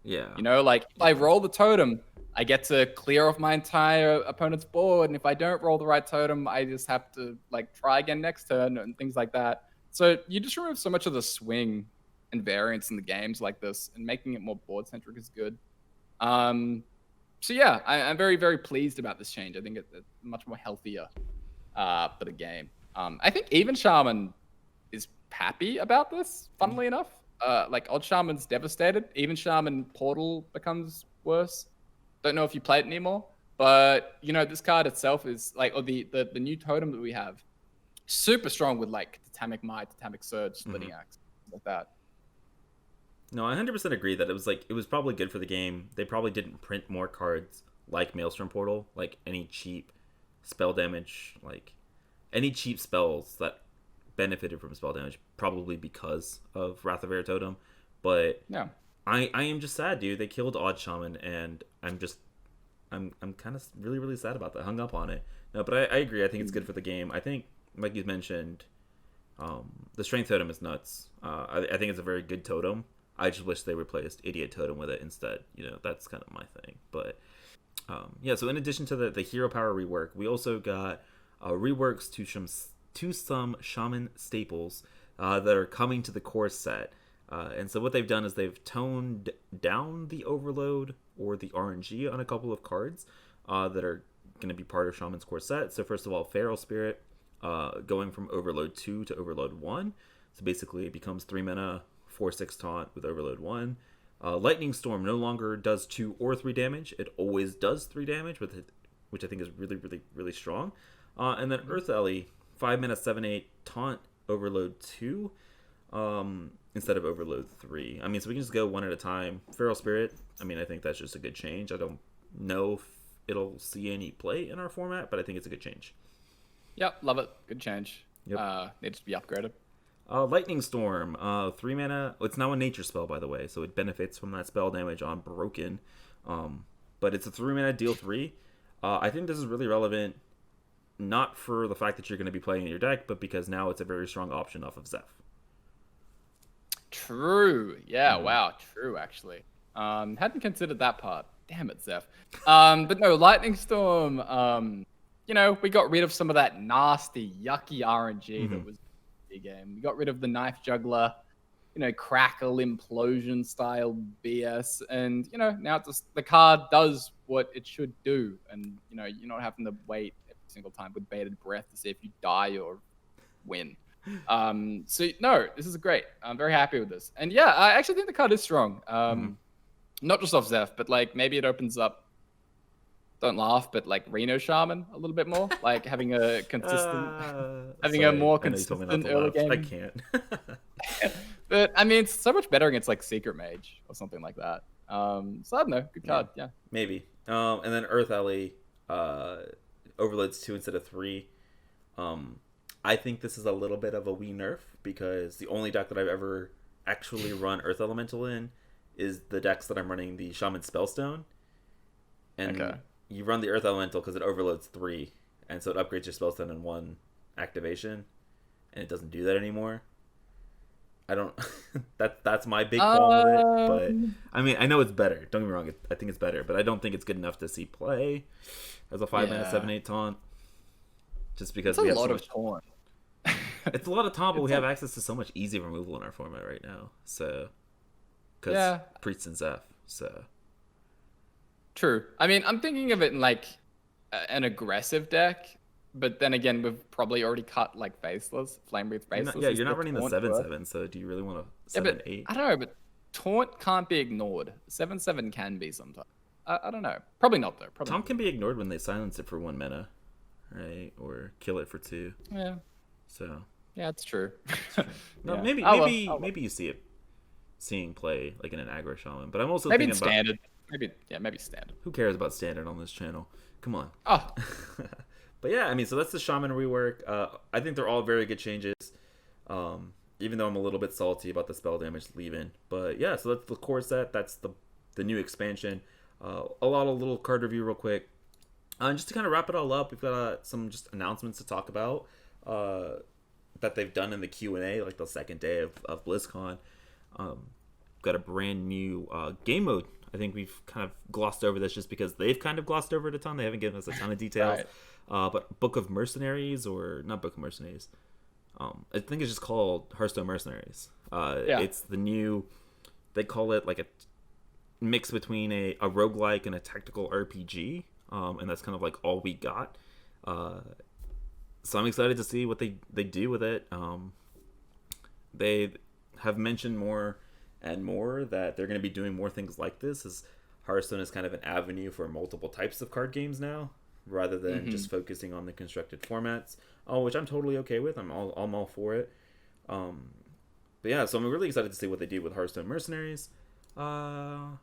Yeah. Like, if I roll the totem, I get to clear off my entire opponent's board, and if I don't roll the right totem, I just have to, like, try again next turn and things like that. So you just remove so much of the swing and variance in the games like this, and making it more board-centric is good. So yeah, I'm very, very pleased about this change. I think it's much more healthier for the game. I think even Shaman is happy about this, funnily enough. Like Odd Shaman's devastated. Even Shaman Portal becomes worse. Don't know if you play it anymore, but this card itself is like, or the new totem that we have, super strong with like Totemic Might, Totemic Surge, Splitting Axe, like that. No, I 100% agree that it was probably good for the game. They probably didn't print more cards like Maelstrom Portal, like any cheap spell damage, like any cheap spells that benefited from spell damage, probably because of Wrath of Air Totem. But yeah, I am just sad, dude. They killed Odd Shaman, and I'm kind of really, really sad about that. Hung up on it. No, but I agree. I think it's good for the game. I think, like you mentioned, the Strength Totem is nuts. I think it's a very good totem. I just wish they replaced Idiot Totem with it instead. That's kind of my thing. But yeah, so in addition to the hero power rework, we also got reworks to some Shaman staples that are coming to the core set. And so what they've done is they've toned down the overload or the RNG on a couple of cards that are going to be part of Shaman's core set. So first of all, Feral Spirit going from Overload 2 to Overload 1. So basically it becomes 3 mana, 4/6 taunt with Overload 1. Lightning Storm no longer does 2 or 3 damage. It always does 3 damage, which I think is really, really, really strong. And then Earth Ellie, 5 mana, 7/8 taunt, Overload 2 instead of Overload 3. I mean, so we can just go one at a time. Feral Spirit, I mean, I think that's just a good change. I don't know if it'll see any play in our format, but I think it's a good change. Yep, love it. Good change. Yep. Needs to be upgraded. Lightning Storm, 3 mana. It's now a nature spell, by the way, so it benefits from that spell damage on Broken. But it's a 3 mana, deal 3. I think this is really relevant, not for the fact that you're going to be playing in your deck, but because now it's a very strong option off of Zeph. True. Yeah, wow, true, actually. Hadn't considered that part. Damn it, Zeph. But no, Lightning Storm. We got rid of some of that nasty, yucky RNG that was in the game. We got rid of the Knife Juggler, crackle implosion style BS, and now it's just, the card does what it should do, and you're not having to wait every single time with bated breath to see if you die or win. So no, this is great. I'm very happy with this, and yeah, I actually think the card is strong. Not just off Zeph, but like maybe it opens up. Don't laugh, but like Reno Shaman a little bit more, like having a consistent, a more consistent early game. I can't. But I mean, it's so much better against like Secret Mage or something like that. So I don't know, good card, yeah. Maybe. And then Earth Alley, overloads 2 instead of 3. I think this is a little bit of a wee nerf because the only deck that I've ever actually run Earth Elemental in is the decks that I'm running the Shaman Spellstone. And you run the Earth Elemental because it overloads 3, and so it upgrades your Spellstone in 1 activation, and it doesn't do that anymore. I don't. That's my big problem with it. But I mean, I know it's better. Don't get me wrong. I think it's better, but I don't think it's good enough to see play as a 5-mana 7/8 taunt. Just because it's a lot of taunt. It's a lot of taunt, but we have access to so much easy removal in our format right now. So, because Priest and Zeph. So. True. I mean, I'm thinking of it in like an aggressive deck, but then again, we've probably already cut like Faceless, Flamebreathe Faceless. You're not running the 7/7, so do you really want to 7/8? I don't know, but Taunt can't be ignored. 7/7 can be sometimes. I don't know. Probably not though. Taunt can be ignored when they silence it for 1 mana, right? Or kill it for 2. Yeah. So. Yeah, it's true. No, yeah. maybe you see it seeing play like in an aggro shaman, but I'm also maybe thinking it's about standard. Maybe standard. Who cares about standard on this channel? Come on. Oh. But yeah, I mean, so that's the Shaman rework. I think they're all very good changes. Even though I'm a little bit salty about the spell damage leaving. But yeah, so that's the core set. That's the new expansion. A lot of little card review real quick. Just to kind of wrap it all up, we've got some just announcements to talk about that they've done in the Q&A, like the second day of BlizzCon. Got a brand new game mode. I think we've kind of glossed over this just because they've kind of glossed over it a ton. They haven't given us a ton of details. Right. But Book of Mercenaries, or not Book of Mercenaries. I think it's just called Hearthstone Mercenaries. It's the new, they call it like a mix between a roguelike and a tactical RPG. And that's kind of like all we got. So I'm excited to see what they do with it. They have mentioned more and more that they're going to be doing more things like this, as Hearthstone is kind of an avenue for multiple types of card games now, rather than just focusing on the constructed formats, which I'm totally okay with. I'm all for it. But yeah, so I'm really excited to see what they do with Hearthstone Mercenaries. And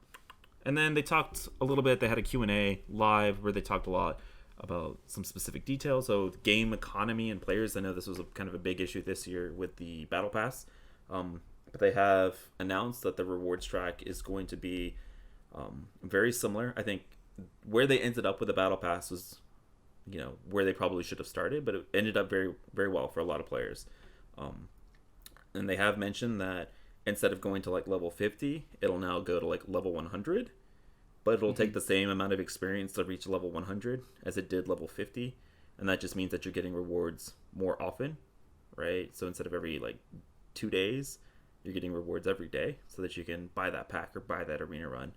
then they talked a little bit. They had a Q&A live where they talked a lot about some specific details. So game economy and players. I know this was kind of a big issue this year with the Battle Pass. But they have announced that the rewards track is going to be very similar. I think where they ended up with the Battle Pass was, where they probably should have started, but it ended up very, very well for a lot of players. And they have mentioned that instead of going to like level 50, it'll now go to like level 100, but it'll take the same amount of experience to reach level 100 as it did level 50. And that just means that you're getting rewards more often, right? So instead of every like 2 days, you're getting rewards every day so that you can buy that pack or buy that arena run.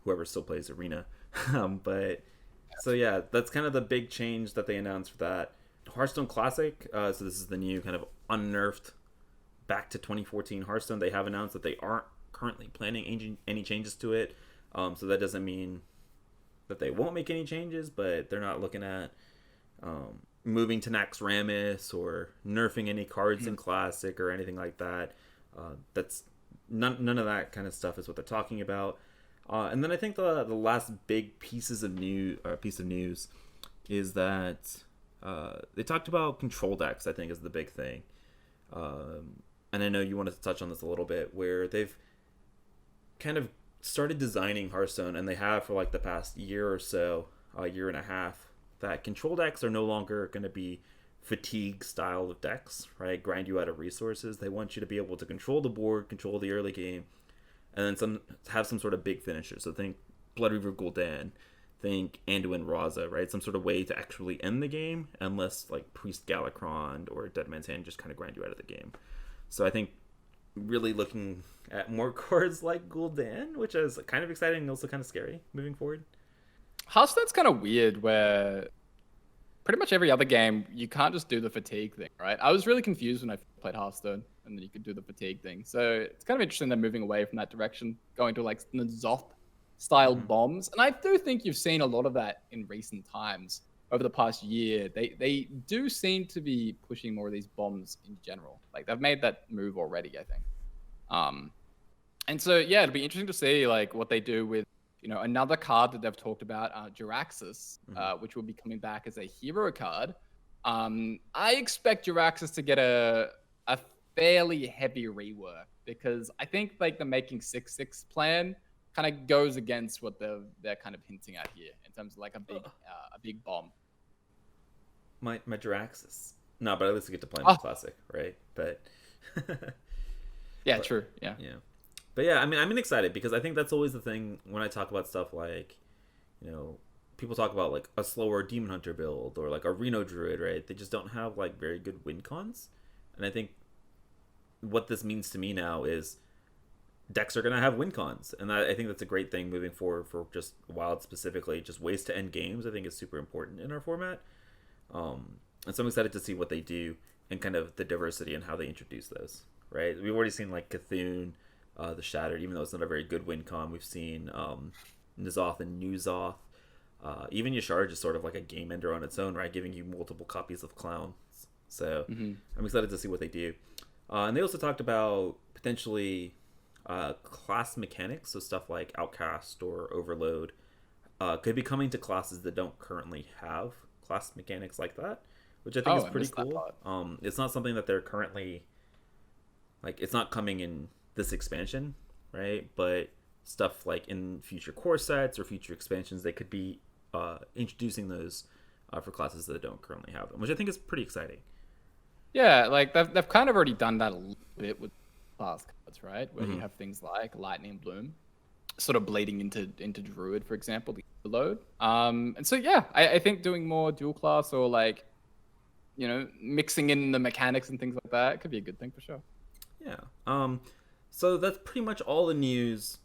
Whoever still plays arena. But so yeah, that's kind of the big change that they announced for that. Hearthstone Classic. So this is the new kind of unnerfed back to 2014 Hearthstone. They have announced that they aren't currently planning any changes to it. So that doesn't mean that they won't make any changes, but they're not looking at moving to Naxxramas or nerfing any cards in Classic or anything like that. That's none of that kind of stuff is what they're talking about. And then I think the last big piece of news is that they talked about control decks. I think is the big thing. And I know you wanted to touch on this a little bit, where they've kind of started designing Hearthstone, and they have for like the past year or so, a year and a half, that control decks are no longer going to be fatigue style of decks, right? Grind you out of resources. They want you to be able to control the board, control the early game, and then some have some sort of big finisher. So think Bloodreaver Gul'dan, think Anduin Raza, right? Some sort of way to actually end the game, unless like Priest Galakron or Dead Man's Hand just kind of grind you out of the game. So I think really looking at more cards like Gul'dan, which is kind of exciting and also kind of scary moving forward. Hearthstone's kind of weird where pretty much every other game, you can't just do the fatigue thing, right? I was really confused when I played Hearthstone, and then you could do the fatigue thing. So it's kind of interesting they're moving away from that direction, going to like N'Zoth-style bombs. And I do think you've seen a lot of that in recent times. Over the past year, they do seem to be pushing more of these bombs in general. Like they've made that move already, I think. And so yeah, it'll be interesting to see like what they do with another card that they've talked about, Jaraxxus, which will be coming back as a hero card. I expect Jaraxxus to get a fairly heavy rework because I think like the making 6/6 plan kind of goes against what they're kind of hinting at here in terms of like a big bomb. My Jaraxxus. No, but at least we get to play in the classic, right? But yeah, true. Yeah. But yeah, I mean, I'm excited because I think that's always the thing when I talk about stuff like, people talk about like a slower Demon Hunter build or like a Reno Druid, right? They just don't have like very good win cons. And I think what this means to me now is decks are going to have win cons. And I think that's a great thing moving forward for just Wild specifically. Just ways to end games, I think is super important in our format. And so I'm excited to see what they do and kind of the diversity and how they introduce those, right? We've already seen like Cthulhu, the Shattered, even though it's not a very good win con. We've seen N'Zoth and N'Zoth. Even Yashar is sort of like a game ender on its own, right? Giving you multiple copies of Clowns. So I'm excited to see what they do. And they also talked about potentially class mechanics, so stuff like Outcast or Overload could be coming to classes that don't currently have class mechanics like that, which I think is pretty cool. It's not something that they're currently like. It's not coming in this expansion, right? But stuff like in future core sets or future expansions, they could be introducing those for classes that don't currently have them, which I think is pretty exciting. Yeah, like they've kind of already done that a little bit with class cards, right? Where you have things like Lightning Bloom sort of bleeding into Druid, for example, the load. And so yeah, I think doing more dual class or like mixing in the mechanics and things like that could be a good thing for sure. Yeah. So that's pretty much all the news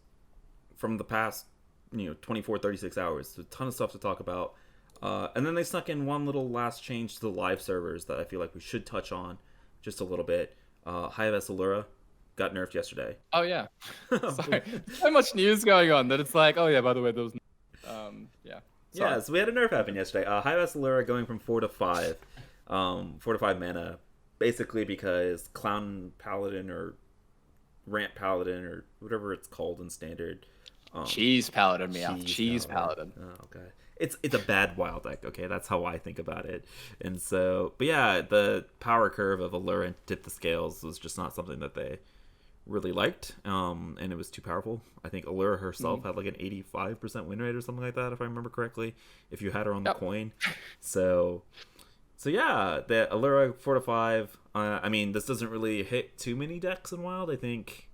from the past 24 36 hours. So a ton of stuff to talk about. And then they snuck in one little last change to the live servers that I feel like we should touch on just a little bit. High-Ves Allura got nerfed yesterday. Oh yeah. Sorry. So much news going on that it's like, oh yeah, by the way, those yeah. Sorry. Yeah, so we had a nerf happen yesterday. High-Ves Allura going from 4 to 5. 4 to 5 mana, basically because Clown Paladin or Ramp Paladin or whatever it's called in standard. Cheese Paladin, Cheese Paladin. Oh, okay. It's a bad wild deck, okay? That's how I think about it. And so, but yeah, the power curve of Allura and Tip the Scales was just not something that they really liked, and it was too powerful. I think Allura herself had like an 85% win rate or something like that, if I remember correctly, if you had her on the coin. So yeah, the Allura 4 to 5. I mean, this doesn't really hit too many decks in Wild. I think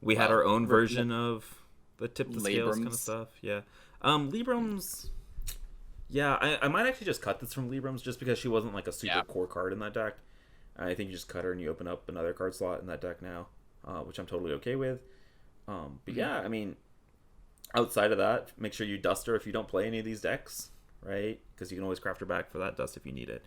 we had our own version of the Tip the Scales kind of stuff. Yeah. Librams, yeah, I might actually just cut this from Librams just because she wasn't like a super core card in that deck. I think you just cut her and you open up another card slot in that deck now, which I'm totally okay with. But yeah, I mean, outside of that, make sure you dust her if you don't play any of these decks, right? Because you can always craft her back for that dust if you need it.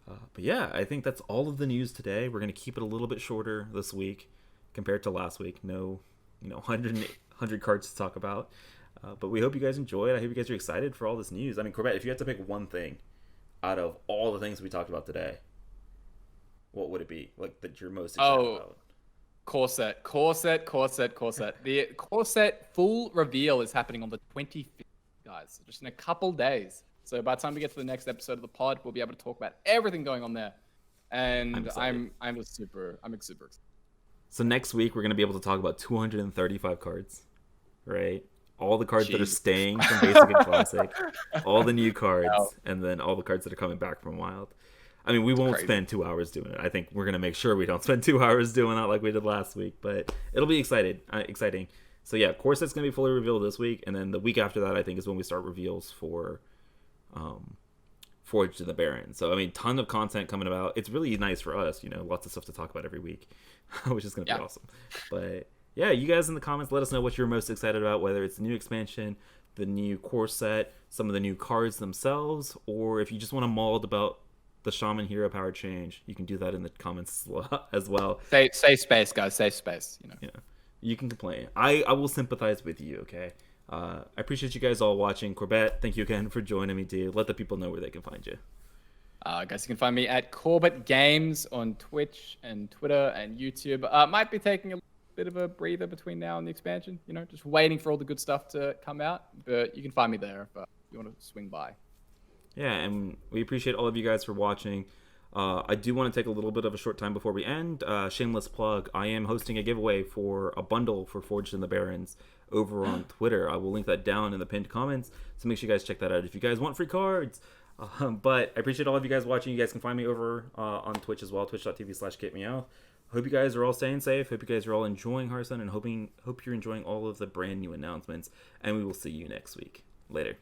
But yeah, I think that's all of the news today. We're going to keep it a little bit shorter this week compared to last week. No, 100 cards to talk about. But we hope you guys enjoyed. I hope you guys are excited for all this news. I mean, Corbett, if you had to pick one thing out of all the things we talked about today, what would it be? Like that you're most excited about? Core set. The core set full reveal is happening on the 25th, guys. Just in a couple days. So by the time we get to the next episode of the pod, we'll be able to talk about everything going on there. And I'm super excited. So next week we're going to be able to talk about 235 cards, right? All the cards that are staying from Basic and Classic, all the new cards, and then all the cards that are coming back from Wild. I mean, we won't crazy. spend 2 hours doing it. I think we're gonna make sure we don't spend 2 hours doing that like we did last week. But it'll be exciting. So yeah, core set's gonna be fully revealed this week, and then the week after that, I think, is when we start reveals for Forged in the Barrens. So I mean, ton of content coming about. It's really nice for us, lots of stuff to talk about every week, which is gonna be awesome. But yeah, you guys in the comments, let us know what you're most excited about, whether it's the new expansion, the new core set, some of the new cards themselves, or if you just want to mold about the Shaman hero power change, you can do that in the comments as well. Safe space, guys. Safe space. Yeah, you can complain. I will sympathize with you. Okay. I appreciate you guys all watching. Corbett, thank you again for joining me, dude. Let the people know where they can find you. Guys, you can find me at CorbettGames on Twitch and Twitter and YouTube. Might be taking a bit of a breather between now and the expansion. Just waiting for all the good stuff to come out. But you can find me there if you want to swing by. Yeah, and we appreciate all of you guys for watching. I do want to take a little bit of a short time before we end. Shameless plug, I am hosting a giveaway for a bundle for Forged in the Barrens over on Twitter. I will link that down in the pinned comments, so make sure you guys check that out if you guys want free cards. But I appreciate all of you guys watching. You guys can find me over on Twitch as well, twitch.tv/KitMeow. Hope you guys are all staying safe. Hope you guys are all enjoying Hearthstone, and hope you're enjoying all of the brand new announcements. And we will see you next week. Later.